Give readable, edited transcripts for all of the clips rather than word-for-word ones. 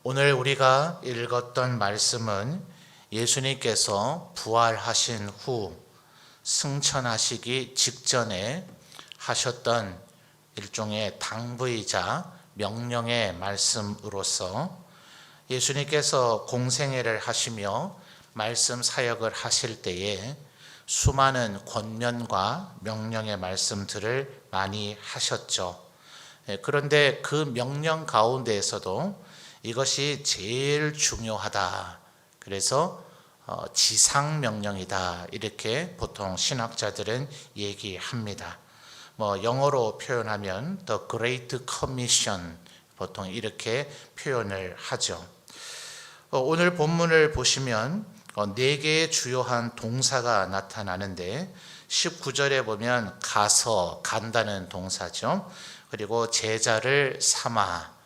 오늘 우리가 읽었던 말씀은 예수님께서 부활하신 후 승천하시기 직전에 하셨던 일종의 당부이자 명령의 말씀으로서 예수님께서 공생애를 하시며 말씀 사역을 하실 때에 수많은 권면과 명령의 말씀들을 많이 하셨죠. 그런데 그 명령 가운데에서도 이것이 제일 중요하다. 그래서 지상명령이다. 이렇게 보통 신학자들은 얘기합니다. 영어로 표현하면 The Great Commission 보통 이렇게 표현을 하죠. 오늘 본문을 보시면 4개의 주요한 동사가 나타나는데 19절에 보면 가서, 간다는 동사죠. 그리고 제자를 삼아,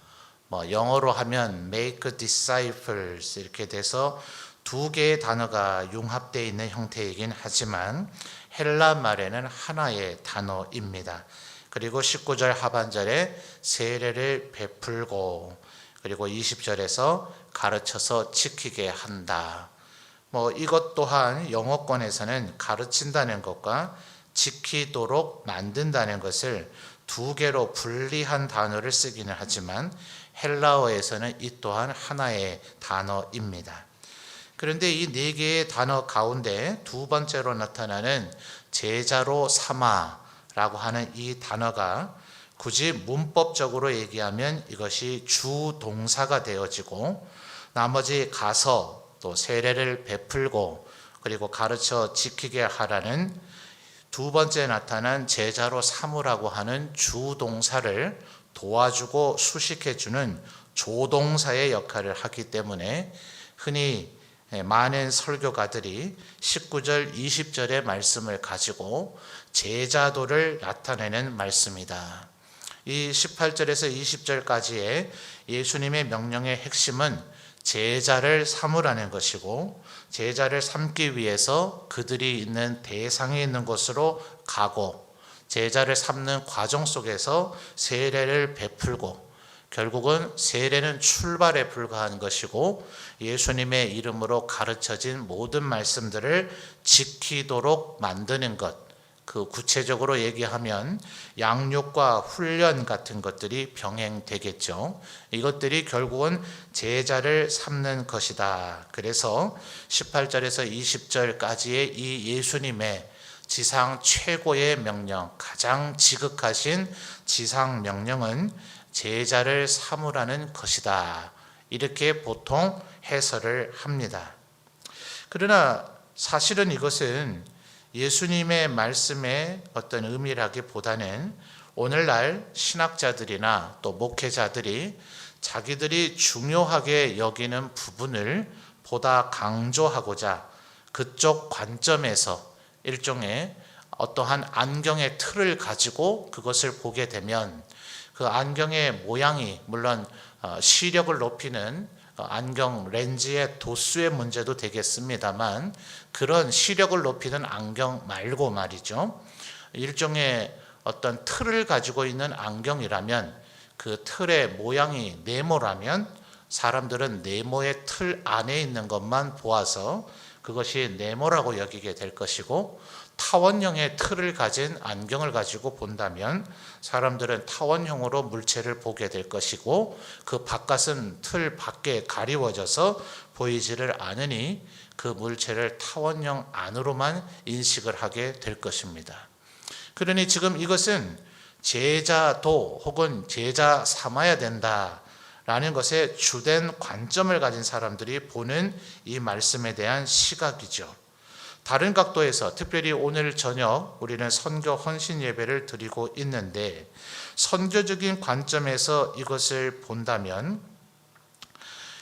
영어로 하면 make disciples 이렇게 돼서 2개의 단어가 융합되어 있는 형태이긴 하지만 헬라 말에는 하나의 단어입니다. 그리고 19절 하반절에 세례를 베풀고, 그리고 20절에서 가르쳐서 지키게 한다. 이것 또한 영어권에서는 가르친다는 것과 지키도록 만든다는 것을 2개로 분리한 단어를 쓰기는 하지만 헬라어에서는 이 또한 하나의 단어입니다. 그런데 이 4개의 단어 가운데 2번째로 나타나는 제자로 삼아라고 하는 이 단어가 굳이 문법적으로 얘기하면 이것이 주동사가 되어지고, 나머지 가서 또 세례를 베풀고 그리고 가르쳐 지키게 하라는 2번째 나타난 제자로 삼으라고 하는 주동사를 도와주고 수식해주는 조동사의 역할을 하기 때문에 흔히 많은 설교가들이 19절, 20절의 말씀을 가지고 제자도를 나타내는 말씀이다. 이 18절에서 20절까지의 예수님의 명령의 핵심은 제자를 삼으라는 것이고, 제자를 삼기 위해서 그들이 있는 대상이 있는 곳으로 가고, 제자를 삼는 과정 속에서 세례를 베풀고, 결국은 세례는 출발에 불과한 것이고 예수님의 이름으로 가르쳐진 모든 말씀들을 지키도록 만드는 것, 그 구체적으로 얘기하면 양육과 훈련 같은 것들이 병행되겠죠. 이것들이 결국은 제자를 삼는 것이다. 그래서 18절에서 20절까지의 이 예수님의 지상 최고의 명령, 가장 지극하신 지상 명령은 제자를 삼으라는 것이다. 이렇게 보통 해설을 합니다. 그러나 사실은 이것은 예수님의 말씀의 어떤 의미라기보다는 오늘날 신학자들이나 또 목회자들이 자기들이 중요하게 여기는 부분을 보다 강조하고자 그쪽 관점에서 일종의 어떠한 안경의 틀을 가지고 그것을 보게 되면 그 안경의 모양이 물론 시력을 높이는 안경 렌즈의 도수의 문제도 되겠습니다만, 그런 시력을 높이는 안경 말고 말이죠, 일종의 어떤 틀을 가지고 있는 안경이라면 그 틀의 모양이 네모라면 사람들은 네모의 틀 안에 있는 것만 보아서 그것이 네모라고 여기게 될 것이고, 타원형의 틀을 가진 안경을 가지고 본다면 사람들은 타원형으로 물체를 보게 될 것이고, 그 바깥은 틀 밖에 가리워져서 보이지를 않으니 그 물체를 타원형 안으로만 인식을 하게 될 것입니다. 그러니 지금 이것은 제자도 혹은 제자 삼아야 된다라는 것에 주된 관점을 가진 사람들이 보는 이 말씀에 대한 시각이죠. 다른 각도에서 특별히 오늘 저녁 우리는 선교 헌신 예배를 드리고 있는데, 선교적인 관점에서 이것을 본다면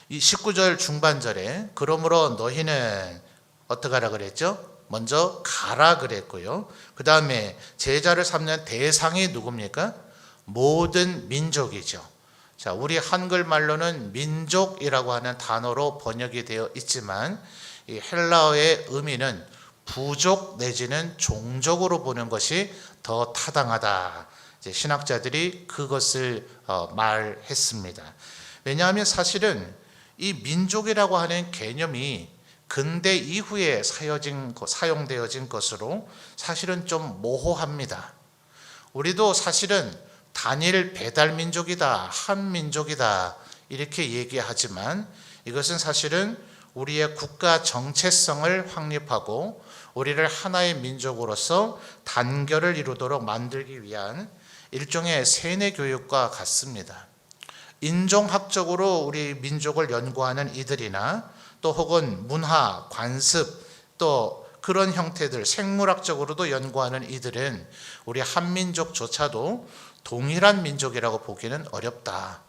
이 19절 중반절에 그러므로 너희는 어떻게 하라 그랬죠? 먼저 가라 그랬고요. 그 다음에 제자를 삼는 대상이 누굽니까? 모든 민족이죠. 자, 우리 한글말로는 민족이라고 하는 단어로 번역이 되어 있지만 이 헬라어의 의미는 부족 내지는 종족으로 보는 것이 더 타당하다. 신학자들이 그것을 말했습니다. 왜냐하면 사실은 이 민족이라고 하는 개념이 근대 이후에 사용되어진 것으로 사실은 좀 모호합니다. 우리도 사실은 단일 배달 민족이다, 한 민족이다 이렇게 얘기하지만 이것은 사실은 우리의 국가 정체성을 확립하고 우리를 하나의 민족으로서 단결을 이루도록 만들기 위한 일종의 세뇌 교육과 같습니다. 인종학적으로 우리 민족을 연구하는 이들이나 또 혹은 문화, 관습, 또 그런 형태들, 생물학적으로도 연구하는 이들은 우리 한민족조차도 동일한 민족이라고 보기는 어렵다.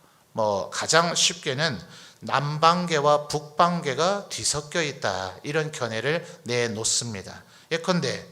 가장 쉽게는 남방계와 북방계가 뒤섞여 있다. 이런 견해를 내놓습니다. 예컨대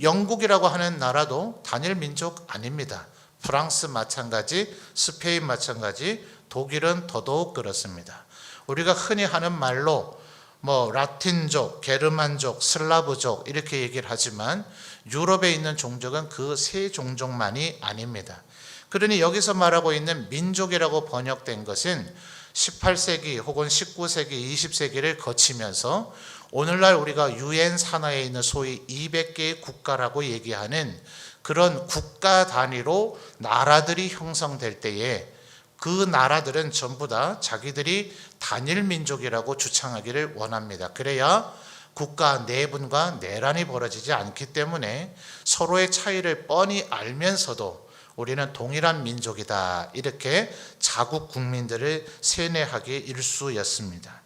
영국이라고 하는 나라도 단일 민족 아닙니다. 프랑스 마찬가지, 스페인 마찬가지, 독일은 더더욱 그렇습니다. 우리가 흔히 하는 말로 라틴족, 게르만족, 슬라브족 이렇게 얘기를 하지만 유럽에 있는 종족은 그 세 종족만이 아닙니다. 그러니 여기서 말하고 있는 민족이라고 번역된 것은 18세기 혹은 19세기, 20세기를 거치면서 오늘날 우리가 UN 산하에 있는 소위 200개의 국가라고 얘기하는 그런 국가 단위로 나라들이 형성될 때에 그 나라들은 전부 다 자기들이 단일 민족이라고 주창하기를 원합니다. 그래야 국가 내분과 내란이 벌어지지 않기 때문에 서로의 차이를 뻔히 알면서도 우리는 동일한 민족이다. 이렇게 자국 국민들을 세뇌하기 일쑤였습니다.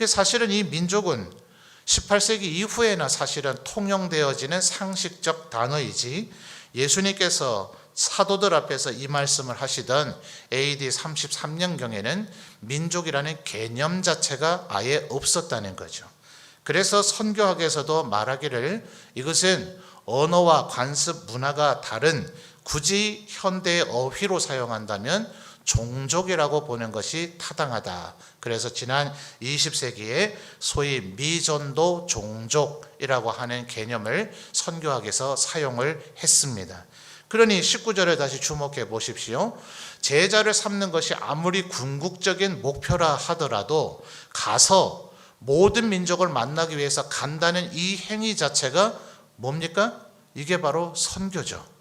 사실은 이 민족은 18세기 이후에나 사실은 통용되어지는 상식적 단어이지 예수님께서 사도들 앞에서 이 말씀을 하시던 AD 33년경에는 민족이라는 개념 자체가 아예 없었다는 거죠. 그래서 선교학에서도 말하기를 이것은 언어와 관습 문화가 다른 굳이 현대의 어휘로 사용한다면 종족이라고 보는 것이 타당하다. 그래서 지난 20세기에 소위 미전도 종족이라고 하는 개념을 선교학에서 사용을 했습니다. 그러니 19절에 다시 주목해 보십시오. 제자를 삼는 것이 아무리 궁극적인 목표라 하더라도 가서 모든 민족을 만나기 위해서 간다는 이 행위 자체가 뭡니까? 이게 바로 선교죠.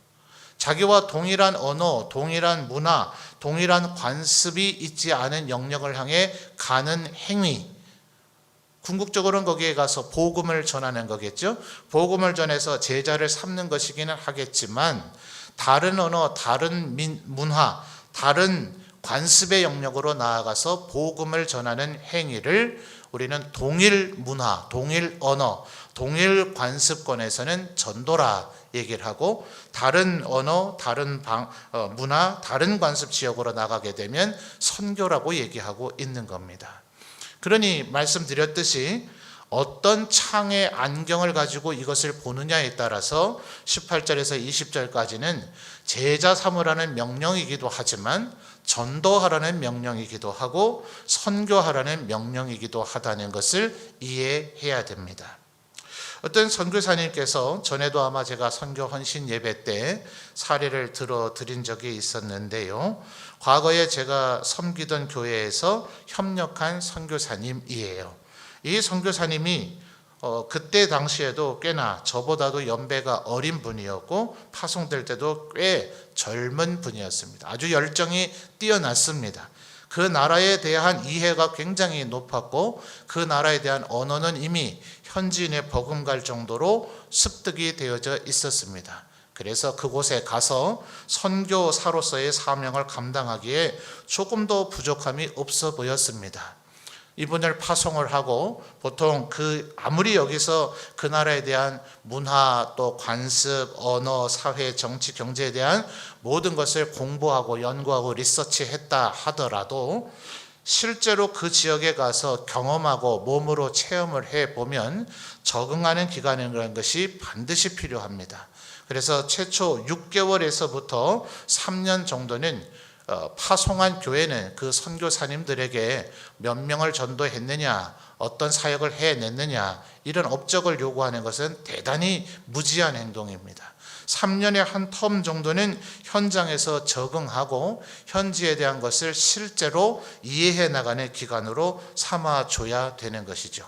자기와 동일한 언어, 동일한 문화, 동일한 관습이 있지 않은 영역을 향해 가는 행위. 궁극적으로는 거기에 가서 복음을 전하는 거겠죠. 복음을 전해서 제자를 삼는 것이기는 하겠지만 다른 언어, 다른 문화, 다른 관습의 영역으로 나아가서 복음을 전하는 행위를 우리는 동일 문화, 동일 언어, 동일 관습권에서는 전도라 얘기를 하고 다른 언어, 다른 문화, 다른 관습 지역으로 나가게 되면 선교라고 얘기하고 있는 겁니다. 그러니 말씀드렸듯이 어떤 창의 안경을 가지고 이것을 보느냐에 따라서 18절에서 20절까지는 제자 삼으라는 명령이기도 하지만 전도하라는 명령이기도 하고 선교하라는 명령이기도 하다는 것을 이해해야 됩니다. 어떤 선교사님께서 전에도 아마 제가 선교 헌신 예배 때 사례를 들어드린 적이 있었는데요. 과거에 제가 섬기던 교회에서 협력한 선교사님이에요. 이 선교사님이 그때 당시에도 꽤나 저보다도 연배가 어린 분이었고 파송될 때도 꽤 젊은 분이었습니다. 아주 열정이 뛰어났습니다. 그 나라에 대한 이해가 굉장히 높았고 그 나라에 대한 언어는 이미 현지인의 버금갈 정도로 습득이 되어져 있었습니다. 그래서 그곳에 가서 선교사로서의 사명을 감당하기에 조금도 부족함이 없어 보였습니다. 이분을 파송을 하고 보통 아무리 여기서 그 나라에 대한 문화 또 관습, 언어, 사회, 정치, 경제에 대한 모든 것을 공부하고 연구하고 리서치했다 하더라도 실제로 그 지역에 가서 경험하고 몸으로 체험을 해보면 적응하는 기간이라는 것이 반드시 필요합니다. 그래서 최초 6개월에서부터 3년 정도는 파송한 교회는 그 선교사님들에게 몇 명을 전도했느냐, 어떤 사역을 해냈느냐 이런 업적을 요구하는 것은 대단히 무지한 행동입니다. 3년에 한 텀 정도는 현장에서 적응하고 현지에 대한 것을 실제로 이해해 나가는 기간으로 삼아줘야 되는 것이죠.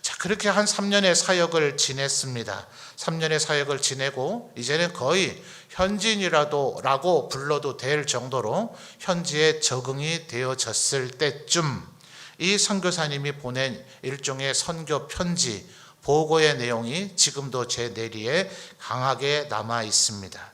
자, 그렇게 한 3년의 사역을 지냈습니다. 3년의 사역을 지내고 이제는 거의 현지인이라고 불러도 될 정도로 현지에 적응이 되어졌을 때쯤 이 선교사님이 보낸 일종의 선교 편지, 보고의 내용이 지금도 제 뇌리에 강하게 남아 있습니다.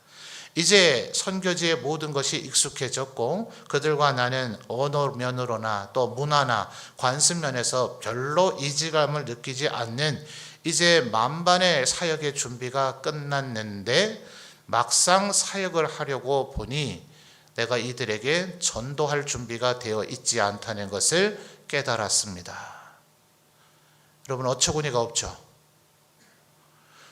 이제 선교지의 모든 것이 익숙해졌고 그들과 나는 언어 면으로나 또 문화나 관습 면에서 별로 이질감을 느끼지 않는 이제 만반의 사역의 준비가 끝났는데 막상 사역을 하려고 보니 내가 이들에게 전도할 준비가 되어 있지 않다는 것을 깨달았습니다. 여러분, 어처구니가 없죠.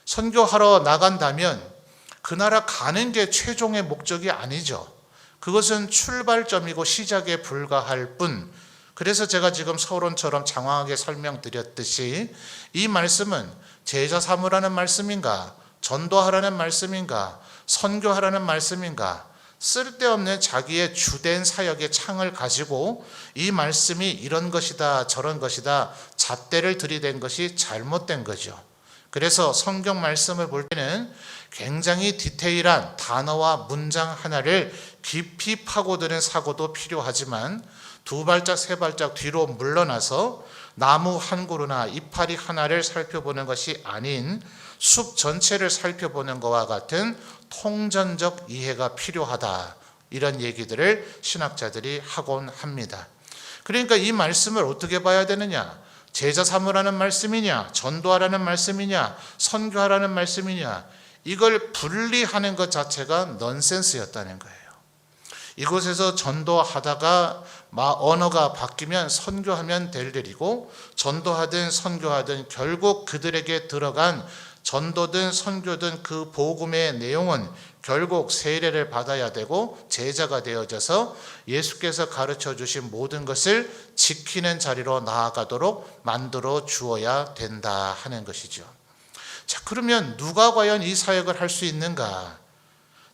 선교하러 나간다면 그 나라 가는 게 최종의 목적이 아니죠. 그것은 출발점이고 시작에 불과할 뿐. 그래서 제가 지금 서론처럼 장황하게 설명드렸듯이 이 말씀은 제자 삼으라는 말씀인가, 전도하라는 말씀인가, 선교하라는 말씀인가, 쓸데없는 자기의 주된 사역의 창을 가지고 이 말씀이 이런 것이다 저런 것이다 잣대를 들이댄 것이 잘못된 거죠. 그래서 성경 말씀을 볼 때는 굉장히 디테일한 단어와 문장 하나를 깊이 파고드는 사고도 필요하지만 두 발짝 세 발짝 뒤로 물러나서 나무 한 그루나 이파리 하나를 살펴보는 것이 아닌 숲 전체를 살펴보는 것과 같은 통전적 이해가 필요하다. 이런 얘기들을 신학자들이 하곤 합니다. 그러니까 이 말씀을 어떻게 봐야 되느냐? 제자 삼으라는 말씀이냐? 전도하라는 말씀이냐? 선교하라는 말씀이냐? 이걸 분리하는 것 자체가 넌센스였다는 거예요. 이곳에서 전도하다가 언어가 바뀌면 선교하면 될 일이고 전도하든 선교하든 결국 그들에게 들어간 전도든 선교든 그 복음의 내용은 결국 세례를 받아야 되고 제자가 되어져서 예수께서 가르쳐 주신 모든 것을 지키는 자리로 나아가도록 만들어 주어야 된다 하는 것이죠. 자, 그러면 누가 과연 이 사역을 할 수 있는가?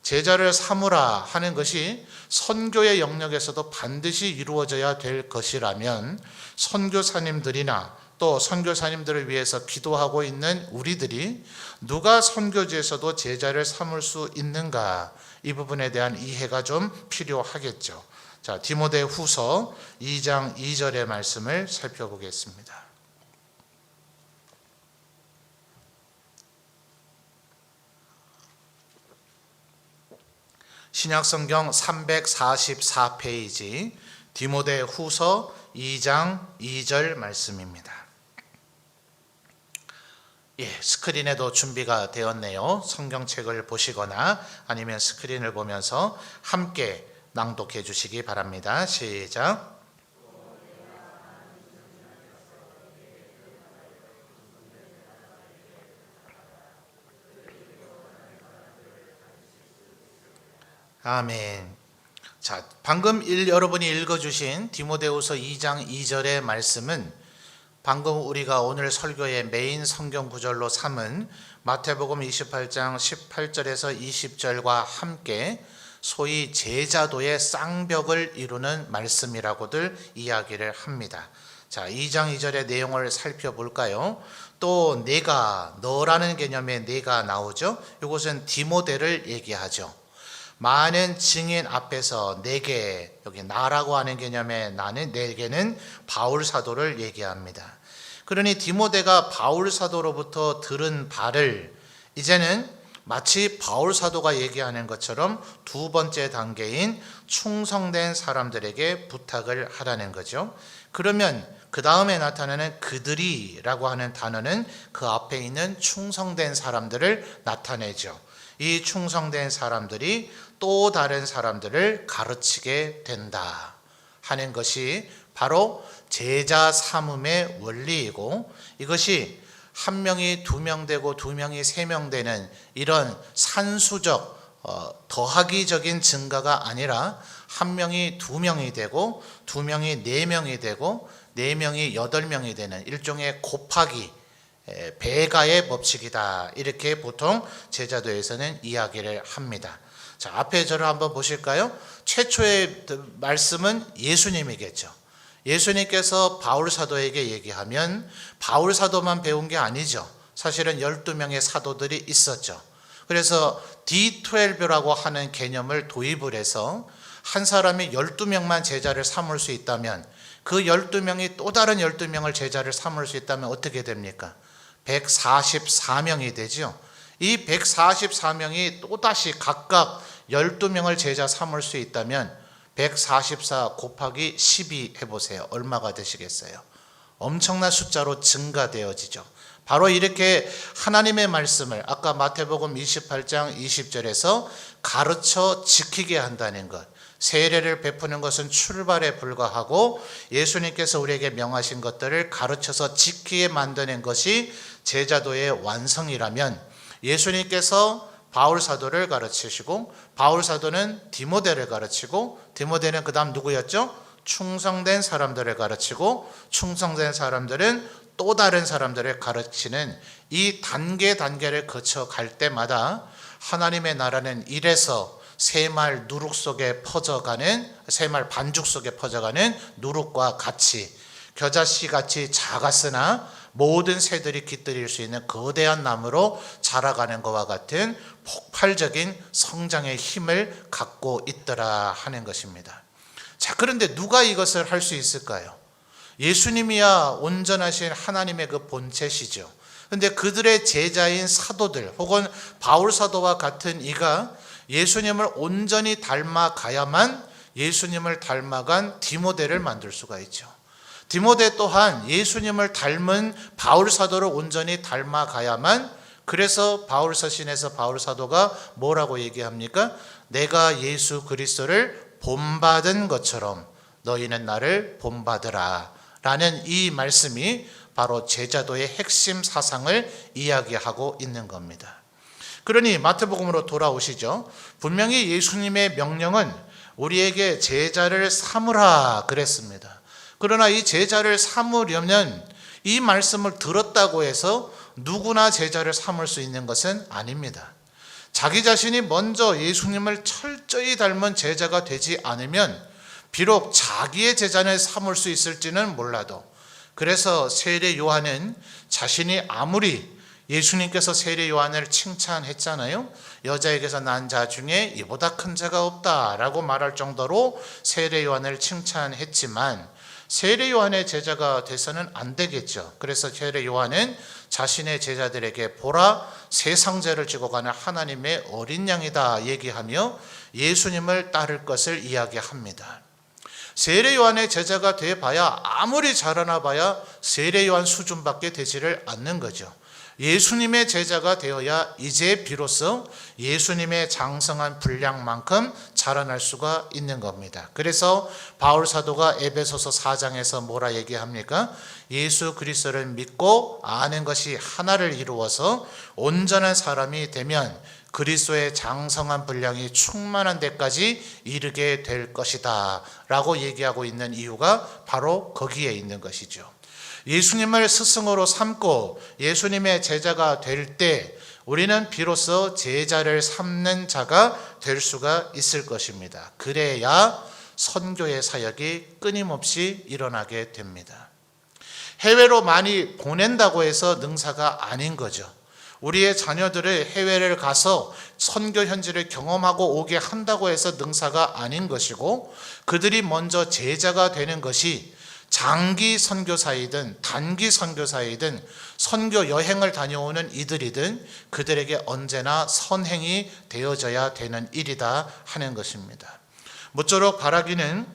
제자를 삼으라 하는 것이 선교의 영역에서도 반드시 이루어져야 될 것이라면 선교사님들이나 또 선교사님들을 위해서 기도하고 있는 우리들이 누가 선교지에서도 제자를 삼을 수 있는가, 이 부분에 대한 이해가 좀 필요하겠죠. 자, 디모데 후서 2장 2절의 말씀을 살펴보겠습니다. 신약성경 344페이지 디모데 후서 2장 2절 말씀입니다. 스크린에도 준비가 되었네요. 성경책을 보시거나 아니면 스크린을 보면서 함께 낭독해 주시기 바랍니다. 시작. 아멘. 자, 방금 여러분이 읽어주신 디모데후서 2장 2절의 말씀은 방금 우리가 오늘 설교의 메인 성경 구절로 삼은 마태복음 28장 18절에서 20절과 함께 소위 제자도의 쌍벽을 이루는 말씀이라고들 이야기를 합니다. 자, 2장 2절의 내용을 살펴볼까요? 또 내가, 너라는 개념의 내가 나오죠. 이것은 디모데를 얘기하죠. 많은 증인 앞에서 내게, 여기 나라고 하는 개념의 나는, 내게는 바울 사도를 얘기합니다. 그러니 디모데가 바울 사도로부터 들은 바를 이제는 마치 바울 사도가 얘기하는 것처럼 두 번째 단계인 충성된 사람들에게 부탁을 하라는 거죠. 그러면 그 다음에 나타나는 그들이라고 하는 단어는 그 앞에 있는 충성된 사람들을 나타내죠. 이 충성된 사람들이 또 다른 사람들을 가르치게 된다 하는 것이 바로 제자 삼음의 원리이고, 이것이 한 명이 두 명 되고 두 명이 세 명 되는 이런 산수적 더하기적인 증가가 아니라 한 명이 두 명이 되고 두 명이 네 명이 되고 네 명이 여덟 명이 되는 일종의 곱하기 배가의 법칙이다. 이렇게 보통 제자도에서는 이야기를 합니다. 자, 앞에 저를 한번 보실까요? 최초의 말씀은 예수님이겠죠. 예수님께서 바울 사도에게 얘기하면 바울 사도만 배운 게 아니죠. 사실은 12명의 사도들이 있었죠. 그래서 D12라고 하는 개념을 도입을 해서 한 사람이 12명만 제자를 삼을 수 있다면 그 12명이 또 다른 12명을 제자를 삼을 수 있다면 어떻게 됩니까? 144명이 되죠. 이 144명이 또다시 각각 12명을 제자 삼을 수 있다면 144 곱하기 12 해보세요. 얼마가 되시겠어요? 엄청난 숫자로 증가되어지죠. 바로 이렇게 하나님의 말씀을 아까 마태복음 28장 20절에서 가르쳐 지키게 한다는 것, 세례를 베푸는 것은 출발에 불과하고 예수님께서 우리에게 명하신 것들을 가르쳐서 지키게 만드는 것이 제자도의 완성이라면 예수님께서 바울 사도를 가르치시고 바울 사도는 디모데를 가르치고 디모데는 그 다음 누구였죠? 충성된 사람들을 가르치고 충성된 사람들은 또 다른 사람들을 가르치는 이 단계를 거쳐 갈 때마다 하나님의 나라는 이래서 새말 누룩 속에 퍼져가는 새말 반죽 속에 퍼져가는 누룩과 같이 겨자씨 같이 작았으나 모든 새들이 깃들일 수 있는 거대한 나무로 자라가는 것과 같은 폭발적인 성장의 힘을 갖고 있더라 하는 것입니다. 자, 그런데 누가 이것을 할 수 있을까요? 예수님이야 온전하신 하나님의 그 본체시죠. 그런데 그들의 제자인 사도들 혹은 바울 사도와 같은 이가 예수님을 온전히 닮아가야만 예수님을 닮아간 디모데를 만들 수가 있죠. 디모데 또한 예수님을 닮은 바울 사도를 온전히 닮아가야만, 그래서 바울 서신에서 바울 사도가 뭐라고 얘기합니까? 내가 예수 그리스도를 본받은 것처럼 너희는 나를 본받으라 라는 이 말씀이 바로 제자도의 핵심 사상을 이야기하고 있는 겁니다. 그러니 마태복음으로 돌아오시죠. 분명히 예수님의 명령은 우리에게 제자를 삼으라 그랬습니다. 그러나 이 제자를 삼으려면 이 말씀을 들었다고 해서 누구나 제자를 삼을 수 있는 것은 아닙니다. 자기 자신이 먼저 예수님을 철저히 닮은 제자가 되지 않으면 비록 자기의 제자를 삼을 수 있을지는 몰라도, 그래서 세례 요한은 자신이 아무리 예수님께서 세례 요한을 칭찬했잖아요. 여자에게서 난 자 중에 이보다 큰 자가 없다라고 말할 정도로 세례 요한을 칭찬했지만 세례 요한의 제자가 돼서는 안 되겠죠. 그래서 세례 요한은 자신의 제자들에게 보라, 세상죄를 지고 가는 하나님의 어린 양이다 얘기하며 예수님을 따를 것을 이야기합니다. 세례 요한의 제자가 돼봐야 아무리 자라나 봐야 세례 요한 수준밖에 되지를 않는 거죠. 예수님의 제자가 되어야 이제 비로소 예수님의 장성한 분량만큼 자라날 수가 있는 겁니다. 그래서 바울 사도가 에베소서 4장에서 뭐라 얘기합니까? 예수 그리스도를 믿고 아는 것이 하나를 이루어서 온전한 사람이 되면 그리스도의 장성한 분량이 충만한 데까지 이르게 될 것이다 라고 얘기하고 있는 이유가 바로 거기에 있는 것이죠. 예수님을 스승으로 삼고 예수님의 제자가 될 때 우리는 비로소 제자를 삼는 자가 될 수가 있을 것입니다. 그래야 선교의 사역이 끊임없이 일어나게 됩니다. 해외로 많이 보낸다고 해서 능사가 아닌 거죠. 우리의 자녀들을 해외를 가서 선교 현지를 경험하고 오게 한다고 해서 능사가 아닌 것이고, 그들이 먼저 제자가 되는 것이 장기 선교사이든 단기 선교사이든 선교 여행을 다녀오는 이들이든 그들에게 언제나 선행이 되어져야 되는 일이다 하는 것입니다. 모쪼록 바라기는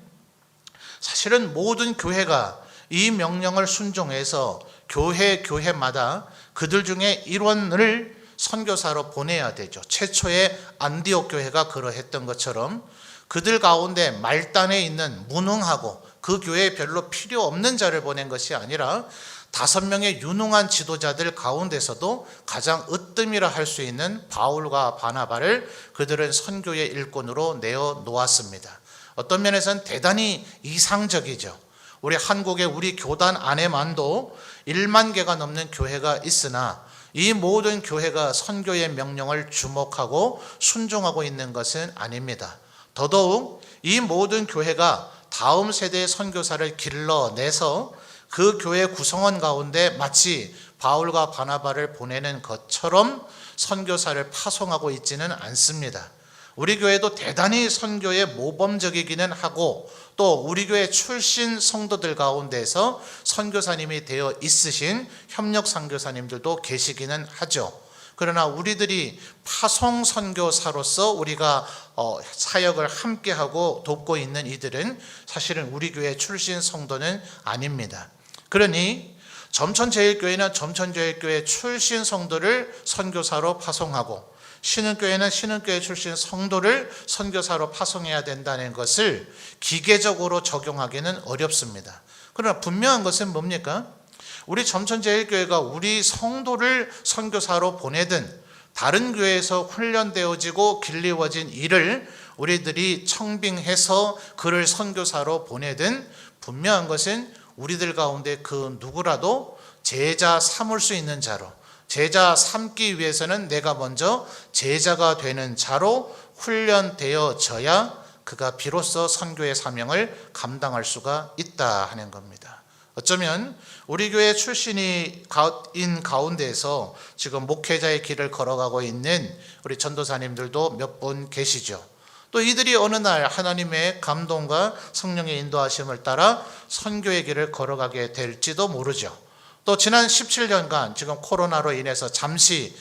사실은 모든 교회가 이 명령을 순종해서 교회마다 그들 중에 일원을 선교사로 보내야 되죠. 최초의 안디옥 교회가 그러했던 것처럼 그들 가운데 말단에 있는 무능하고 그 교회에 별로 필요 없는 자를 보낸 것이 아니라 5명의 유능한 지도자들 가운데서도 가장 으뜸이라 할 수 있는 바울과 바나바를 그들은 선교의 일꾼으로 내어 놓았습니다. 어떤 면에서는 대단히 이상적이죠. 우리 한국의 우리 교단 안에만도 1만 개가 넘는 교회가 있으나 이 모든 교회가 선교의 명령을 주목하고 순종하고 있는 것은 아닙니다. 더더욱 이 모든 교회가 다음 세대의 선교사를 길러내서 그 교회 구성원 가운데 마치 바울과 바나바를 보내는 것처럼 선교사를 파송하고 있지는 않습니다. 우리 교회도 대단히 선교에 모범적이기는 하고 또 우리 교회 출신 성도들 가운데서 선교사님이 되어 있으신 협력 선교사님들도 계시기는 하죠. 그러나 우리들이 파송 선교사로서 우리가 사역을 함께하고 돕고 있는 이들은 사실은 우리 교회 출신 성도는 아닙니다. 그러니 점천제일교회는 점천제일교회 출신 성도를 선교사로 파송하고 신흥교회는 신흥교회 출신 성도를 선교사로 파송해야 된다는 것을 기계적으로 적용하기는 어렵습니다. 그러나 분명한 것은 뭡니까? 우리 점천제일교회가 우리 성도를 선교사로 보내든 다른 교회에서 훈련되어지고 길리워진 이를 우리들이 청빙해서 그를 선교사로 보내든 분명한 것은 우리들 가운데 그 누구라도 제자 삼을 수 있는 자로, 제자 삼기 위해서는 내가 먼저 제자가 되는 자로 훈련되어져야 그가 비로소 선교의 사명을 감당할 수가 있다 하는 겁니다. 어쩌면 우리 교회 출신인 가운데에서 지금 목회자의 길을 걸어가고 있는 우리 전도사님들도 몇 분 계시죠. 또 이들이 어느 날 하나님의 감동과 성령의 인도하심을 따라 선교의 길을 걸어가게 될지도 모르죠. 또 지난 17년간 지금 코로나로 인해서 잠시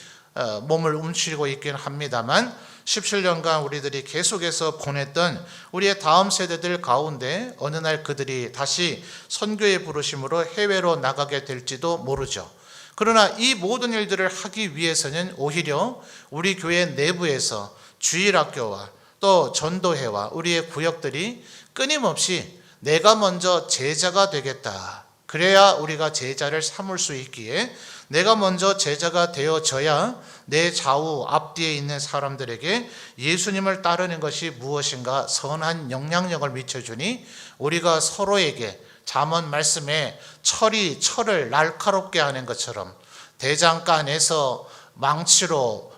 몸을 움츠리고 있긴 합니다만 17년간 우리들이 계속해서 보냈던 우리의 다음 세대들 가운데 어느 날 그들이 다시 선교의 부르심으로 해외로 나가게 될지도 모르죠. 그러나 이 모든 일들을 하기 위해서는 오히려 우리 교회 내부에서 주일학교와 또 전도회와 우리의 구역들이 끊임없이 내가 먼저 제자가 되겠다. 그래야 우리가 제자를 삼을 수 있기에 내가 먼저 제자가 되어져야 내 좌우 앞뒤에 있는 사람들에게 예수님을 따르는 것이 무엇인가 선한 영향력을 미쳐주니 우리가 서로에게 잠언 말씀에 철을 날카롭게 하는 것처럼 대장간에서 망치로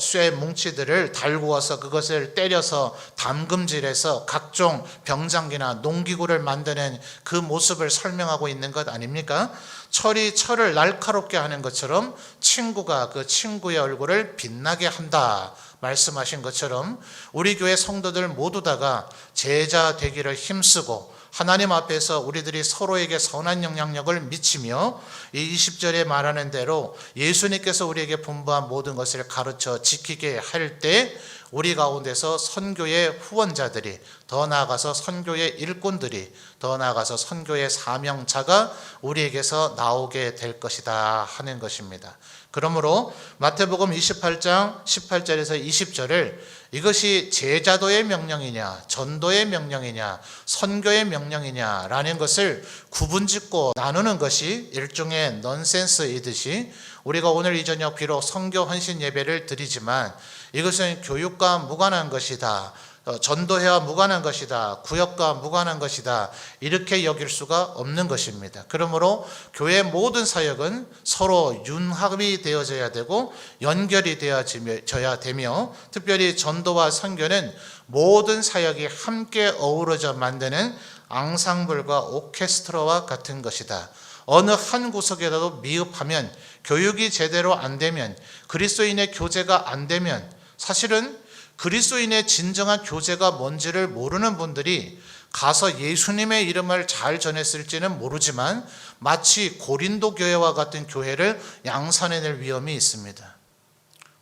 쇠 뭉치들을 달구어서 그것을 때려서 담금질해서 각종 병장기나 농기구를 만드는 그 모습을 설명하고 있는 것 아닙니까? 철을 날카롭게 하는 것처럼 친구가 그 친구의 얼굴을 빛나게 한다 말씀하신 것처럼 우리 교회 성도들 모두 다가 제자 되기를 힘쓰고 하나님 앞에서 우리들이 서로에게 선한 영향력을 미치며 이 20절에 말하는 대로 예수님께서 우리에게 분부한 모든 것을 가르쳐 지키게 할 때 우리 가운데서 선교의 후원자들이 더 나아가서 선교의 일꾼들이 더 나아가서 선교의 사명자가 우리에게서 나오게 될 것이다 하는 것입니다. 그러므로 마태복음 28장 18절에서 20절을 이것이 제자도의 명령이냐 전도의 명령이냐 선교의 명령이냐라는 것을 구분짓고 나누는 것이 일종의 넌센스이듯이 우리가 오늘 이 저녁 비록 선교 헌신 예배를 드리지만 이것은 교육과 무관한 것이다. 전도회와 무관한 것이다. 구역과 무관한 것이다. 이렇게 여길 수가 없는 것입니다. 그러므로 교회의 모든 사역은 서로 융합이 되어져야 되고 연결이 되어져야 되며 특별히 전도와 선교는 모든 사역이 함께 어우러져 만드는 앙상블과 오케스트라와 같은 것이다. 어느 한 구석에라도 미흡하면 교육이 제대로 안 되면 그리스도인의 교제가 안 되면 사실은 그리스도인의 진정한 교제가 뭔지를 모르는 분들이 가서 예수님의 이름을 잘 전했을지는 모르지만 마치 고린도 교회와 같은 교회를 양산해낼 위험이 있습니다.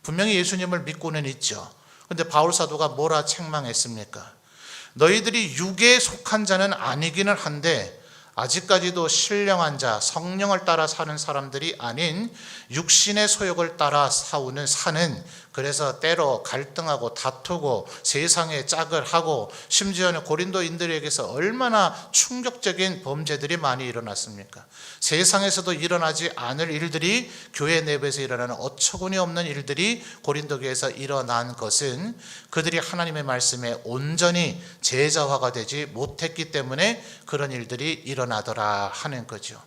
분명히 예수님을 믿고는 있죠. 그런데 바울 사도가 뭐라 책망했습니까? 너희들이 육에 속한 자는 아니기는 한데 아직까지도 신령한 자, 성령을 따라 사는 사람들이 아닌 육신의 소욕을 따라 사는 그래서 때로 갈등하고 다투고 세상에 짝을 하고 심지어는 고린도인들에게서 얼마나 충격적인 범죄들이 많이 일어났습니까? 세상에서도 일어나지 않을 일들이 교회 내부에서 일어나는 어처구니 없는 일들이 고린도 교회에서 일어난 것은 그들이 하나님의 말씀에 온전히 제자화가 되지 못했기 때문에 그런 일들이 일어나더라 하는 거죠.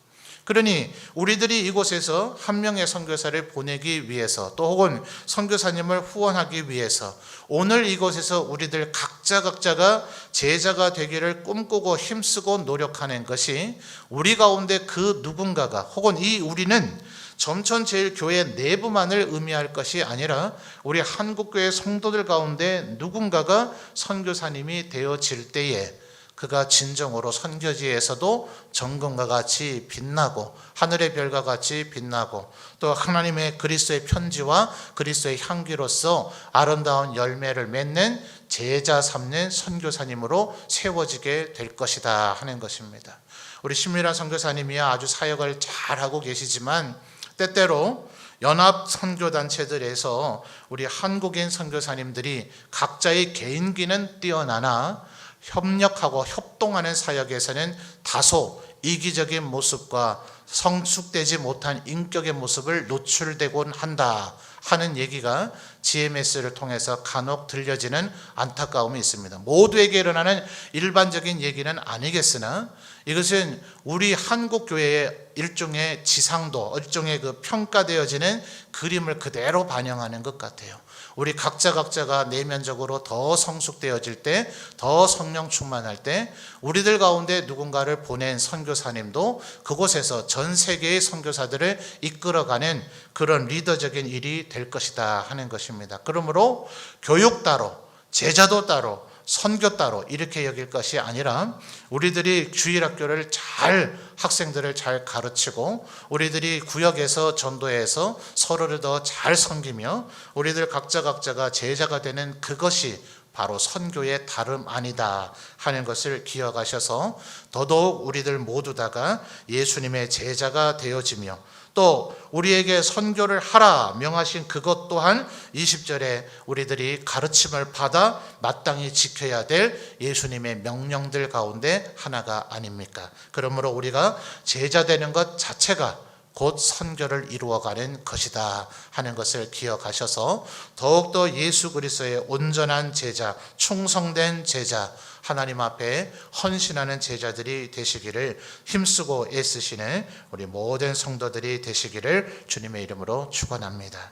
그러니 우리들이 이곳에서 한 명의 선교사를 보내기 위해서 또 혹은 선교사님을 후원하기 위해서 오늘 이곳에서 우리들 각자가 제자가 되기를 꿈꾸고 힘쓰고 노력하는 것이 우리 가운데 그 누군가가 혹은 이 우리는 점천제일교회 내부만을 의미할 것이 아니라 우리 한국교회 성도들 가운데 누군가가 선교사님이 되어질 때에 그가 진정으로 선교지에서도 정금과 같이 빛나고 하늘의 별과 같이 빛나고 또 하나님의 그리스도의 편지와 그리스도의 향기로서 아름다운 열매를 맺는 제자 삼는 선교사님으로 세워지게 될 것이다 하는 것입니다. 우리 신미란 선교사님이야 아주 사역을 잘하고 계시지만 때때로 연합 선교단체들에서 우리 한국인 선교사님들이 각자의 개인기는 뛰어나나 협력하고 협동하는 사역에서는 다소 이기적인 모습과 성숙되지 못한 인격의 모습을 노출되곤 한다 하는 얘기가 GMS를 통해서 간혹 들려지는 안타까움이 있습니다. 모두에게 일어나는 일반적인 얘기는 아니겠으나 이것은 우리 한국교회의 일종의 지상도, 일종의 그 평가되어지는 그림을 그대로 반영하는 것 같아요. 우리 각자가 내면적으로 더 성숙되어질 때, 더 성령 충만할 때 우리들 가운데 누군가를 보낸 선교사님도 그곳에서 전 세계의 선교사들을 이끌어가는 그런 리더적인 일이 될 것이다 하는 것입니다. 그러므로 교육 따로, 제자도 따로, 선교 따로 이렇게 여길 것이 아니라 우리들이 주일학교를 학생들을 잘 가르치고 우리들이 구역에서 전도해서 서로를 더 잘 섬기며 우리들 각자가 제자가 되는 그것이 바로 선교의 다름 아니다 하는 것을 기억하셔서 더더욱 우리들 모두 다가 예수님의 제자가 되어지며 또 우리에게 선교를 하라 명하신 그것 또한 20절에 우리들이 가르침을 받아 마땅히 지켜야 될 예수님의 명령들 가운데 하나가 아닙니까? 그러므로 우리가 제자 되는 것 자체가 곧 선교를 이루어가는 것이다 하는 것을 기억하셔서 더욱더 예수 그리스도의 온전한 제자, 충성된 제자, 하나님 앞에 헌신하는 제자들이 되시기를 힘쓰고 애쓰시는 우리 모든 성도들이 되시기를 주님의 이름으로 축원합니다.